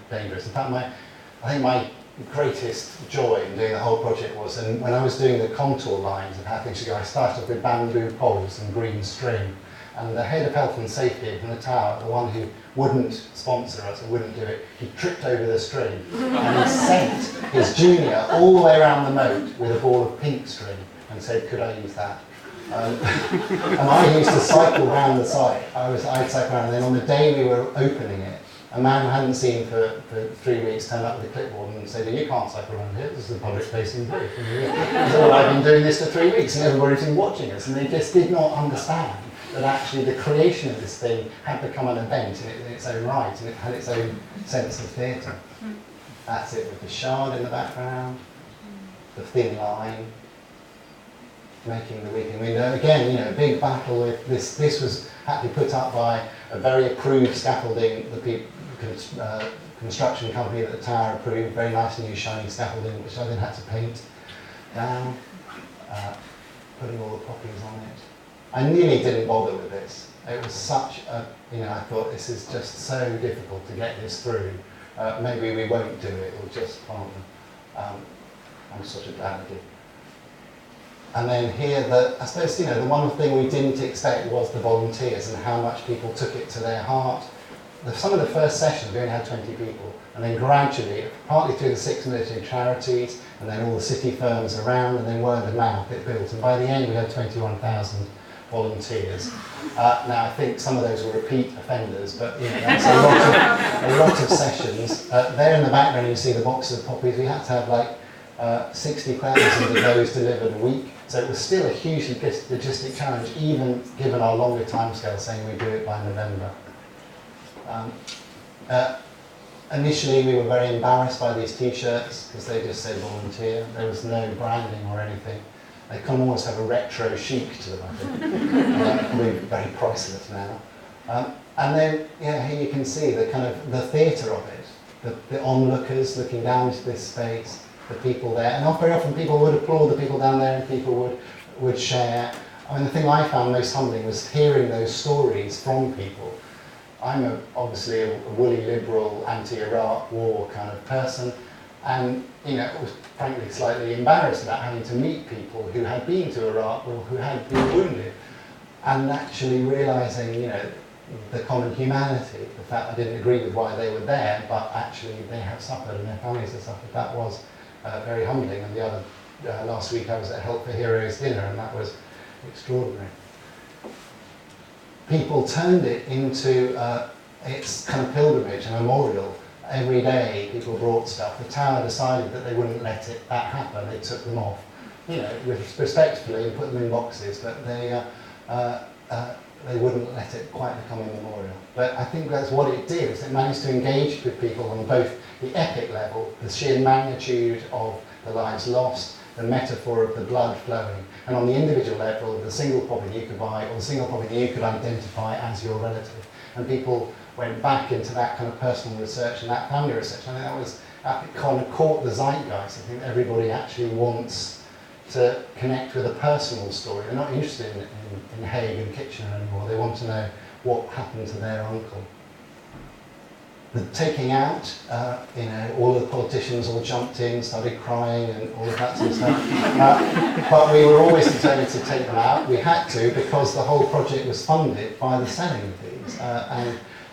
dangerous. In fact, I think my greatest joy in doing the whole project was, and when I was doing the contour lines of how things should go, I started off with bamboo poles and green string. And the head of health and safety from the tower, the one who wouldn't sponsor us and wouldn't do it, he tripped over the string and he sent his junior all the way around the moat with a ball of pink string and said, could I use that? And I used to cycle round the site. I'd cycle around, and then on the day we were opening it, a man I hadn't seen for 3 weeks turned up with a clipboard and said, you can't cycle around here, this is a public facing booth. He said, well, I've been doing this for 3 weeks and everybody's been watching us, and they just did not understand that actually the creation of this thing had become an event in its own right, and it had its own sense of theatre. That's it, with the shard in the background, the thin line, making the weeping window. Again, a big battle with this. This had to be put up by a very approved scaffolding, the construction company that the tower approved, very nice new shiny scaffolding, which I then had to paint down, putting all the poppies on it. I nearly didn't bother with this. It was such a, I thought this is just so difficult to get this through. Maybe we won't do it, we'll just plant them. I'm sort of glad I did. And then here, I suppose, the one thing we didn't expect was the volunteers and how much people took it to their heart. Some of the first sessions, we only had 20 people. And then gradually, partly through the 6 military charities, and then all the city firms around, and then word of mouth, it built. And by the end, we had 21,000 volunteers. Now, I think some of those were repeat offenders, but that's a lot of sessions. There in the background, you see the boxes of poppies. We had to have like 60,000 of those delivered a week. So it was still a huge logistic challenge, even given our longer timescale, saying we do it by November. Initially, we were very embarrassed by these T-shirts because they just said volunteer. There was no branding or anything. They can almost have a retro chic to them, I think. We're very priceless now. And then, here you can see the kind of the theatre of it, the onlookers looking down into this space, the people there, and very often people would applaud the people down there, and people would share. I mean, the thing I found most humbling was hearing those stories from people. I'm obviously a woolly liberal, anti-Iraq war kind of person, and was frankly slightly embarrassed about having to meet people who had been to Iraq or who had been wounded, and actually realising, the common humanity, the fact I didn't agree with why they were there, but actually they have suffered and their families have suffered. That was very humbling. And the other last week I was at Help for Heroes dinner, and that was extraordinary. People turned it into its kind of pilgrimage, a memorial. Every day people brought stuff. The tower decided that they wouldn't let that happen. They took them off, respectfully, and put them in boxes, but they wouldn't let it quite become a memorial. But I think that's what it did, is it managed to engage with people on both the epic level, the sheer magnitude of the lives lost, the metaphor of the blood flowing, and on the individual level, the single property you could buy, or the single property you could identify as your relative. And people went back into that kind of personal research and that family research. I think that kind of caught the zeitgeist. I think everybody actually wants to connect with a personal story. They're not interested in Hague and Kitchener anymore. They want to know what happened to their uncle. The taking out, all of the politicians all jumped in, started crying and all of that sort of stuff. But we were always determined to take them out. We had to, because the whole project was funded by the selling of these,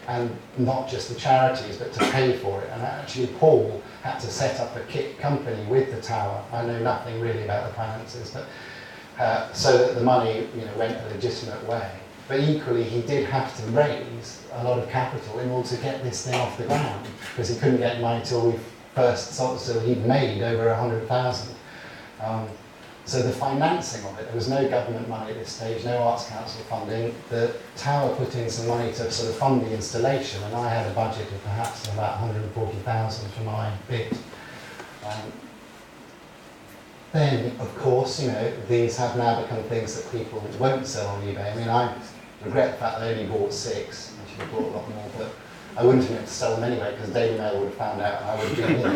and not just the charities, but to pay for it. And actually Paul had to set up a kit company with the tower. I know nothing really about the finances, but so that the money went a legitimate way. But equally, he did have to raise a lot of capital in order to get this thing off the ground, because he couldn't get money till we first sold, so he'd made over 100,000. So the financing of it, there was no government money at this stage, no Arts Council funding. The tower put in some money to sort of fund the installation, and I had a budget of perhaps about 140,000 for my bit. Then, of course, these have now become things that people won't sell on eBay. I mean, I regret the fact that I only bought 6. I should have bought a lot more, but I wouldn't have been able to sell them anyway, because Daily Mail would have found out and I would have been in.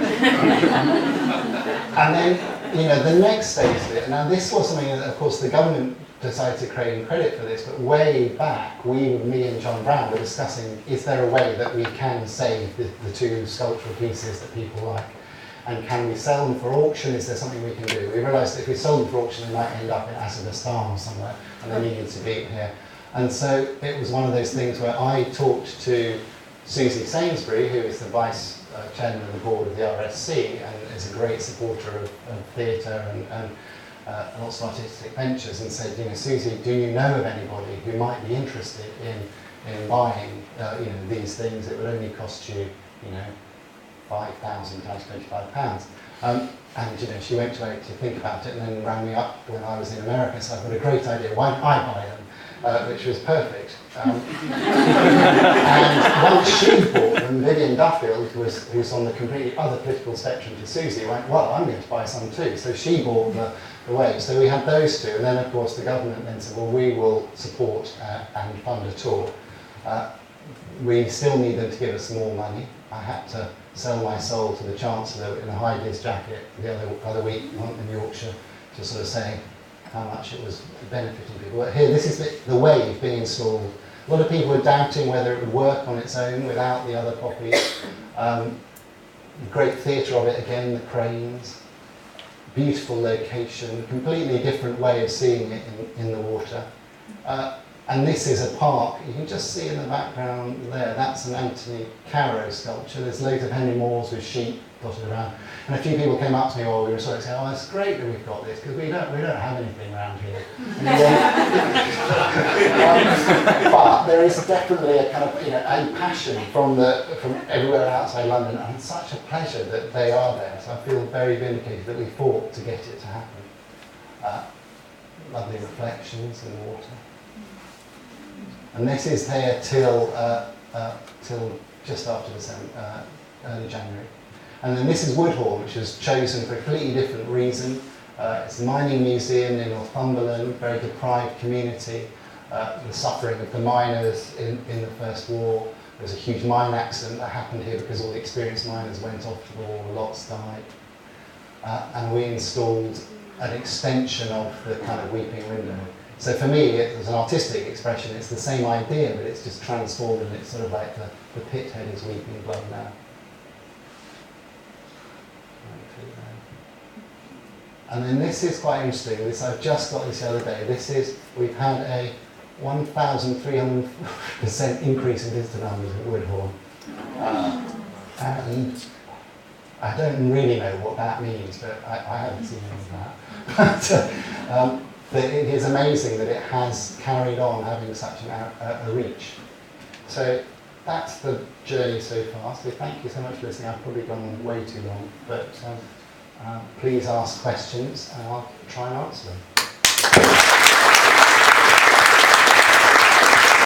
And then, the next stage of it, now this was something that, of course, the government decided to claim credit for this, but way back, me and John Brown were discussing, is there a way that we can save the two sculptural pieces that people like? And can we sell them for auction? Is there something we can do? We realised that if we sold them for auction, they might end up in Azerbaijan or somewhere, and they needed to be here. And so it was one of those things where I talked to Susie Sainsbury, who is the vice chairman of the board of the RSC, and is a great supporter of theatre and lots of artistic ventures, and said, you know, Susie, do you know of anybody who might be interested in buying, you know, these things? It would only cost you, you know, 5,000 times £25. And you know, she went away to think about it, and then rang me up when I was in America. So I've got a great idea. Why don't I buy them? Which was perfect. And once she bought them, Vivian Duffield, who's on the completely other political spectrum to Susie, went, well, I'm going to buy some too. So she bought the Wave. So we had those two, and then of course the government then said, well, we will support and fund a tour. We still need them to give us more money. I had to sell my soul to the Chancellor in a high-vis jacket the other week in Yorkshire to sort of say how much it was benefiting people. But here, this is the Wave being installed. A lot of people were doubting whether it would work on its own without the other poppies. Great theatre of it again, the cranes. Beautiful location, completely different way of seeing it in the water. And this is a park. You can just see in the background there, that's an Anthony Caro sculpture. There's loads of Henry Moores with sheep dotted around. And a few people came up to me while we were sort of saying, oh, it's great that we've got this, because we don't have anything around here. But there is definitely a kind of, you know, a passion from everywhere outside London, and it's such a pleasure that they are there. So I feel very vindicated that we fought to get it to happen. Lovely reflections in the water. And this is there till just after December, early January. And then this is Woodhall, which was chosen for a completely different reason. It's a mining museum in Northumberland, very deprived community. The suffering of the miners in the First War. There was a huge mine accident that happened here because all the experienced miners went off to the war, lots died. And we installed an extension of the kind of weeping window. So for me, as an artistic expression, it's the same idea, but it's just transformed, and it's sort of like the pit head is weeping blood now. And then this is quite interesting. I've just got this the other day. We've had a 1,300% increase in visitor numbers at Woodhall. And I don't really know what that means, but I haven't seen any of that. But it is amazing that it has carried on having such a reach. So that's the journey so far. So thank you so much for listening. I've probably gone way too long, but please ask questions and I'll try and answer them.